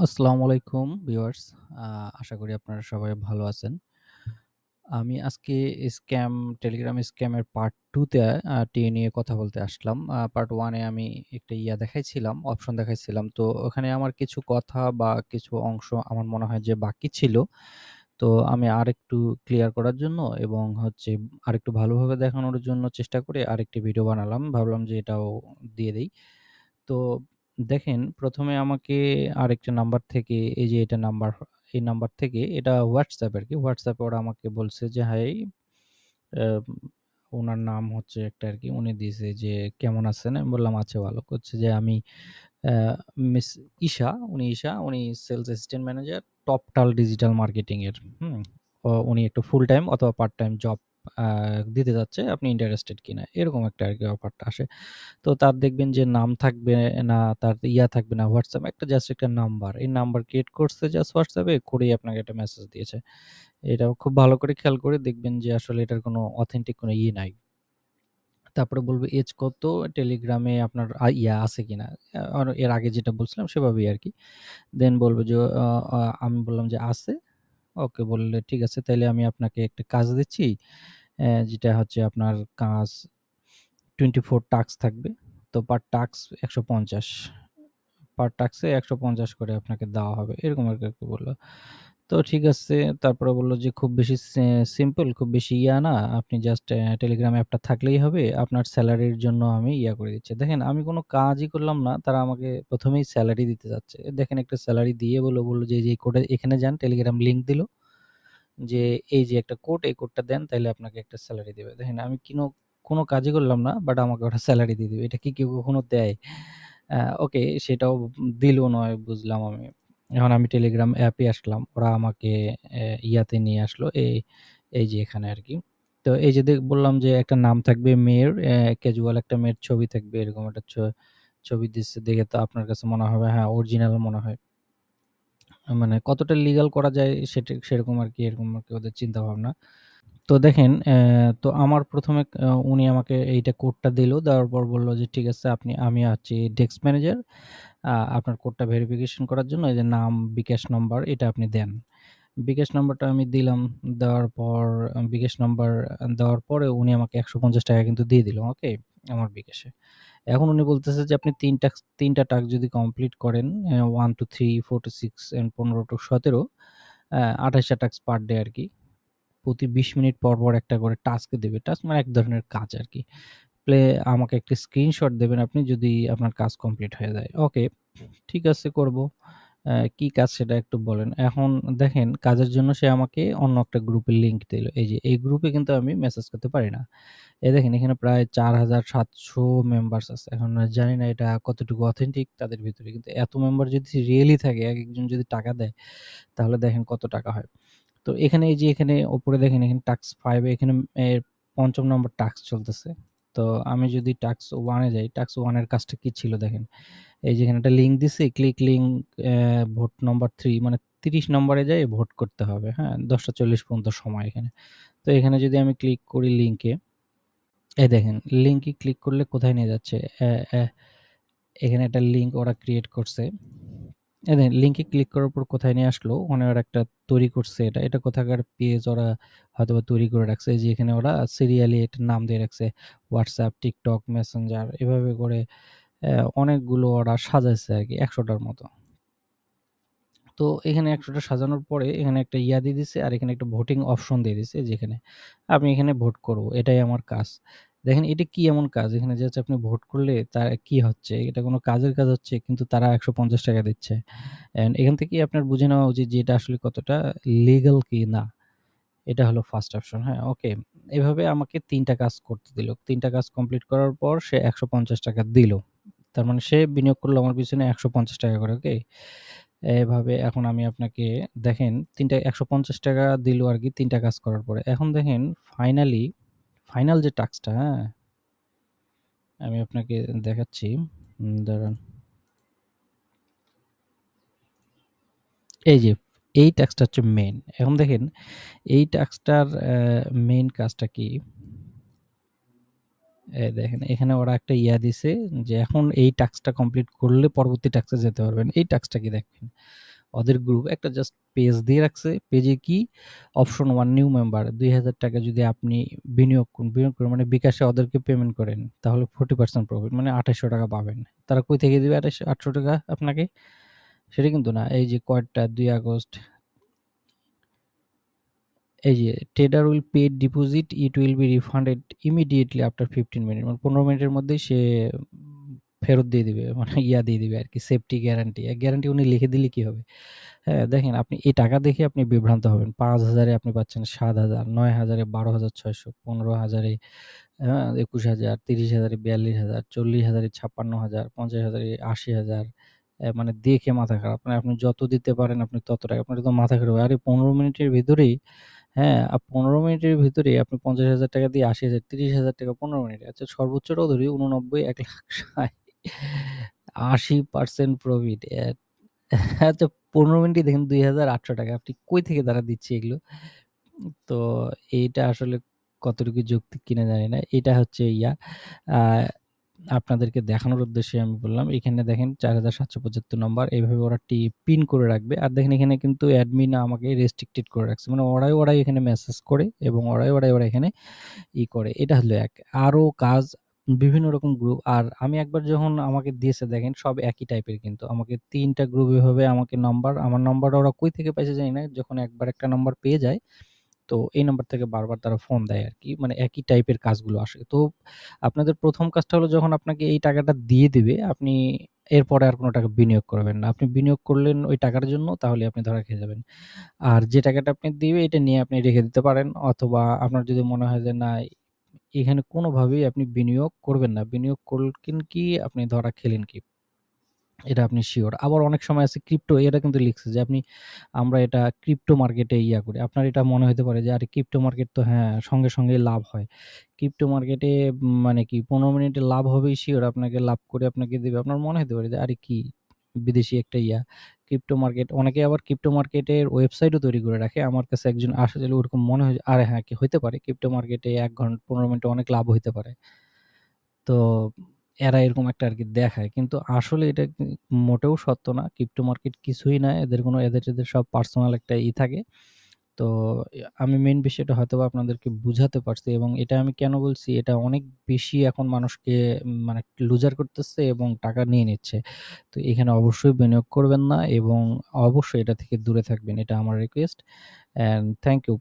আসসালামু আলাইকুম ভিউয়ার্স। আ আশা করি আপনারা সবাই ভালো আছেন। আমি আজকে টেলিগ্রাম স্ক্যামের পার্ট 2 তে নিয়ে কথা বলতে আসলাম। পার্ট 1 এ আমি একটা দেখাইছিলাম, অপশন দেখাইছিলাম। তো ওখানে আমার কিছু কথা বা কিছু অংশ আমার মনে হয় যে বাকি ছিল। তো আমি আরেকটু ক্লিয়ার করার জন্য এবং আরেকটু ভালোভাবে দেখানোর জন্য চেষ্টা করে আরেকটি ভিডিও বানালাম। ভাবলাম যে এটাও দিয়ে দেই। তো দেখেন ১ম এ আমাকে আরেকটা নাম্বার থেকে এই যে এটা নাম্বার এই নাম্বার থেকে এটা WhatsApp আরকি। WhatsApp এ ওরা আমাকে বলছে যে, "হাই" আম উনার নাম হচ্ছে একটা আরকি। উনি দিছে যে, "কেমন আছেন?" আমি বললাম, "আছি ভালো।" করছে যে, "আমি আ মিস ঈশা, উনি sales assistant manager Toptal digital marketing এর। হুম? উনি একটা ফুল টাইম অথবা পার্ট টাইম জব আ দিতে চাচ্ছে। আপনি ইন্টারেস্টেড কিনা?" এরকম একটা আরকি অফারটা আসে। তো তার দেখবেন যে নাম থাকবে না, তার থাকবে না WhatsApp একটা জাস্ট একটা নাম্বার। এই নাম্বার ক্রিয়েট করছে জাস্ট WhatsApp এ করেই আপনাকে একটা মেসেজ দিয়েছে। এটাও খুব ভালো করে খেয়াল করে দেখবেন যে আসলে এটার কোনো অথেন্টিক কোনো নাই। তারপরে বলবে এজ কত, টেলিগ্রামে আপনার আছে কিনা। আর এর আগে যেটা বলছিলাম সেভাবেই আরকি। দেন বলবে যে আ আ আমি বললাম যে আছে। ওকে বললে ঠিক আছে তাইলে আমি আপনাকে একটা কাজ দিচ্ছি। যেটা হচ্ছে আপনার কাজ 24 টাস্ক থাকবে। তো পার টাস্ক ১৫০ পার টাস্কে ১৫০ করে আপনাকে দেওয়া হবে। এরকম আরকি বলল। তো ঠিক আছে। তারপরে বলল যে খুব বেশি সিম্পল, খুব বেশি না। আপনি জাস্ট টেলিগ্রাম অ্যাপটা থাকলেই হবে। আপনার সেলারির জন্য আমি করে দিচ্ছি। দেখেন আমি কোন কাজই করলাম না। তারা আমাকে ১ম এই সেলারি দিতে চাচ্ছে। দেখেন একটা সেলারি দিয়ে বলল যে, এই কোডে এখানে যান টেলিগ্রাম লিংক দিল। যে এই যে একটা কোড, এই কোডটা দেন তাইলে আপনাকে একটা সেলারি দিবে। দেখেন আমি কোন কাজই করলাম না বাট আমাকে ওরা সেলারি দিয়ে দিবে। এটা কি কেউ কখনো দেয়? ওকে সেটাও দিল নয় বুঝলাম আমি। এখন আমি টেলিগ্রাম অ্যাপে আসলাম। ওরা আমাকে নিয়ে আসলো। এই যে এখানে আরকি। তো এই যে বললাম যে একটা নাম থাকবে মেয়ের, ক্যাজুয়াল একটা মেয়ের ছবি থাকবে এরকম একটা ছবি দিচ্ছে দেখে তো আপনার কাছে মনে হবে হ্যাঁ, অরিজিনাল মনে হয়। মানে কতটা লিগ্যাল করা যায় সেরকম আরকি এরকম আরকি ওদের চিন্তাভাবনা। তো দেখেন তো আমার ১ম এ উনি আমাকে এইটা কোডটা দিল। দেওয়ার পর বলল যে, "ঠিক আছে আমি হচ্ছি ডেস্ক ম্যানেজার। আপনার কোডটা ভেরিফিকেশন করার জন্য এই যে নাম, বিকাশ নাম্বার এটা আপনি দেন।" বিকাশ নাম্বারটা আমি দিলাম। দেওয়ার পর বিকাশ নাম্বার দেওয়ার পরে উনি আমাকে ৳১৫০ কিন্তু দিয়ে দিল। ওকে? আমার বিকাশে। এখন উনি বলতেছে যে, "আপনি ৩ টা টাস্ক যদি কমপ্লিট করেন 1 to 3, 4 to 6 and 15 to 17 ২৮ টা টাস্ক পার ডে আরকি। প্রতি ২০ মিনিট পর একটা করে টাস্ক দেবে। টাস্ক মানে এক ধরনের কাজ আরকি। আমাকে একটা স্ক্রিনশট দেবেন আপনি যদি আপনার কাজ কমপ্লিট হয়ে যায়। ওকে, ঠিক আছে করব। কি কাজ সেটা একটু বলেন। এখন দেখেন কাজের জন্য সে আমাকে অন্য একটা গ্রুপের লিংক দিল। এই যে এই গ্রুপে কিন্তু আমি মেসেজ করতে পারি না। এই দেখেন এখানে প্রায় ৪৭০০ মেম্বার্স আছে। এখন জানি না এটা কতটুকু অথেন্টিক তাদের ভিতরে। কিন্তু এত মেম্বার যদি রিয়েলি থাকে, একেকজন যদি টাকা দেয়, তাহলে দেখেন কত টাকা হয়। তো এখানে এই যে এখানে উপরে দেখেন এখানে টাস্ক 5 এ এখানে ৫ম নম্বর টাস্ক চলতেছে। তো আমি যদি টাস্ক 1 এ যাই, টাস্ক 1 এর কাজটা কি ছিল দেখেন। এই যে এখানে একটা লিঙ্ক দিছে, ক্লিক লিঙ্ক ভোট নম্বর 3 মানে ৩০ নম্বরে যাই ভোট করতে হবে, হ্যাঁ? ১০টা ৪০ পর্যন্ত সময় এখানে। তো এখানে যদি আমি ক্লিক করি লিঙ্কে, এই দেখেন লিঙ্কে ক্লিক করলে কোথায় নিয়ে যাচ্ছে? অ্যা অ্যা এখানে একটা লিঙ্ক ওরা ক্রিয়েট করছে। এই দেখেন লিঙ্কে ক্লিক করার পর কোথায় নিয়ে আসলো? ওখানে ওরা একটা তৈরি করছে এটা। এটা কোথাকার পেজ ওরা হয়তোবা তৈরি করে রাখছে। এই যে এখানে ওরা সিরিয়ালি এটার নাম দিয়ে রাখছে। WhatsApp, TikTok, Messenger এভাবে করে অনেকগুলো ওরা সাজাইছে আরকি ১০০ টার মতো। তো এখানে ১০০ টা সাজানোর পরে এখানে একটা দিয়ে দিছে আর এখানে একটা ভোটিং অপশন দিয়ে দিছে যেখানে আমি এখানে ভোট করব। এটাই আমার কাজ। দেখেন এটা কি এমন কাজ? এখানে জাস্ট আপনি ভোট করলে তার কি হচ্ছে? এটা কোন কাজের কাজ হচ্ছে কিন্তু তারা ৳১৫০ দিচ্ছে। অ্যান্ড এখান থেকেই আপনার বুঝে নেওয়া উচিত যে এটা আসলে কতটা লিগ্যাল কি না। এটা হলো ফার্স্ট অপশন, হ্যাঁ? ওকে। এভাবে আমাকে ৩ টা কাজ করতে দিল। ৩ টা কাজ কমপ্লিট করার পর সে ৳১৫০ দিল। তার মানে সে বিনিয়োগ করলো আমার পিছনে ৳১৫০ করে, ওকে? এভাবে এখন আমি আপনাকে দেখেন ৩ টা ৳১৫০ দিল আরকি ৩ টা কাজ করার পরে। এখন দেখেন ফাইনাল যে টাস্কটা, হ্যাঁ? আমি আপনাকে দেখাচ্ছি। দাঁড়ান। এই যে এই টাস্কটা হচ্ছে মেইন। এখন দেখেন এই টাস্কটার মেইন কাজটা কি? এই দেখেন এখানে ওরা একটা দিছে যে এখন এই টাস্কটা কমপ্লিট করলে পরবর্তী টাস্কে যেতে পারবেন। এই টাস্কটা কি দেখেন। ওদের গ্রুপ একটা জাস্ট পেজ দিয়ে রাখছে। পেজে কি অপশন 1 নিউ মেম্বার ৳২,০০০ যদি আপনি বিনিয়োগ করেন মানে বিকাশে ওদেরকে পেমেন্ট করেন তাহলে 40% প্রফিট মানে ৳২৮০০ পাবেন। তারা কই থেকে দিবে ৳৮০০ আপনাকে? সেটা কিন্তু না। এই যে কয়টা ২ আগস্ট এই যে trader will pay deposit, it will be refunded immediately after 15 minute মানে ১৫ মিনিটের মধ্যেই সে ফেরত দিয়ে দিবে। মানে দিয়ে দিবে আরকি সেফটি গ্যারান্টি। গ্যারান্টি উনি লিখে দিলে কি হবে? হ্যাঁ, দেখেন আপনি এই টাকা দেখে আপনি বিভ্রান্ত হবেন। ৫,০০০ এ আপনি পাচ্ছেন ৭,০০০, ৯,০০০ এ ১২,৬০০, ১৫,০০০ এ ২১,০০০, ৩০,০০০ এ ৪২,০০০, ৪০,০০০ এ ৫৬,০০০, ৫০,০০০ এ ৮০,০০০ মানে দেখে মাথা খারাপ। মানে আপনি যত দিতে পারেন আপনি তত টাকা। আপনার তো মাথা খারাপ। আরে ১৫ মিনিটের ভিতরেই হ্যাঁ, ১৫ মিনিটের ভিতরেই আপনি ৳৫০,০০০ দিয়ে ৮০,০০০, ৳৩০,০০০ ১৫ মিনিটে। আচ্ছা সর্বোচ্চটাও ধরি ৮৯, ১,৬০,০০০ 80% প্রফিট। আচ্ছা ১৫ মিনিটেই দেখেন ৳২,৮০০ আপনি কই থেকে তারা দিচ্ছে এগুলো? তো এইটা আসলে কতটুকু যৌক্তিক কিনা জানি না। এটা হচ্ছে আ আপনাদেরকে দেখানোর উদ্দেশ্যে আমি বললাম। এখানে দেখেন ৪৭৭৫ নাম্বার এভাবে ওরা পিন করে রাখবে। আর দেখেন এখানে কিন্তু অ্যাডমিন আমাকে রেস্ট্রিক্টেড করে রাখছে। মানে ওরাই এখানে মেসেজ করে এবং ওরা এখানে করে। এটা হলো এক। আরো কাজ বিভিন্ন রকম গ্রুপ আর আমি একবার যখন আমাকে দিয়েছে দেখেন সব একই টাইপের কিন্তু। আমাকে ৩ টা গ্রুপ এভাবে আমাকে আমার নাম্বারটা ওরা কই থেকে পাইছে জানি না। যখন একবার একটা নাম্বার পেয়ে যায় তো এই নাম্বার থেকে বারবার তারা ফোন দেয় আরকি। মানে একই টাইপের কাজগুলো আসে। তো আপনাদের ১ম কাজটা হলো যখন আপনাকে এই টাকাটা দিয়ে দিবে, আপনি এরপরে আর কোন টাকা বিনিয়োগ করবেন না। আপনি বিনিয়োগ করলেন ওই টাকার জন্য তাহলে আপনি ধরা খেয়ে যাবেন। আর যে টাকাটা আপনি দিবে এটা নিয়ে আপনি রেখে দিতে পারেন অথবা আপনার যদি মনে হয় যে না এখানে কোনোভাবেই আপনি বিনিয়োগ করবেন না। বিনিয়োগ করলেন কি আপনি ধরা খেলেন কি? এটা আপনি সিওর। আবার অনেক সময় আছে ক্রিপ্টো এটা কিন্তু লিখছে যে আমরা এটা ক্রিপ্টো মার্কেটে করি। আপনার এটা মনে হইতে পারে যে আরে ক্রিপ্টো মার্কেট তো হ্যাঁ, সঙ্গে লাভ হয়। ক্রিপ্টো মার্কেটে মানে কি ১৫ মিনিটে লাভ হবেই সিওর আপনাকে লাভ করে আপনাকে দিবে। আপনার মনে হইতে পারে যে আরে কি বিদেশি একটা ক্রিপ্টো মার্কেট অনেকে আবার ক্রিপ্টো মার্কেটের ওয়েবসাইটও তৈরি করে রাখে। আমার কাছে একজন আসলে ওরকম মনে হয় আরে হ্যাঁ, কি হইতে পারে ক্রিপ্টো মার্কেটে ১ ঘন্টা ১৫ মিনিটে অনেক লাভ হইতে পারে। তো এরা এরকম একটা আরকি দেখায়। কিন্তু আসলে এটা মোটেও সত্য না। ক্রিপ্টো মার্কেট কিছুই না। এদের সব পার্সোনাল একটা থাকে। তো আমি মেইন বিষয়টা হয়তোবা আপনাদেরকে বুঝাতে পারছি এবং এটা আমি কেন বলছি, এটা অনেক বেশি এখন মানুষকে মানে লুজার করতেছে এবং টাকা নিয়ে নিচ্ছে। তো এখানে অবশ্যই বিনিয়োগ করবেন না এবং অবশ্যই এটা থেকে দূরে থাকবেন। এটা আমার রিকোয়েস্ট অ্যান্ড থ্যাংক ইউ।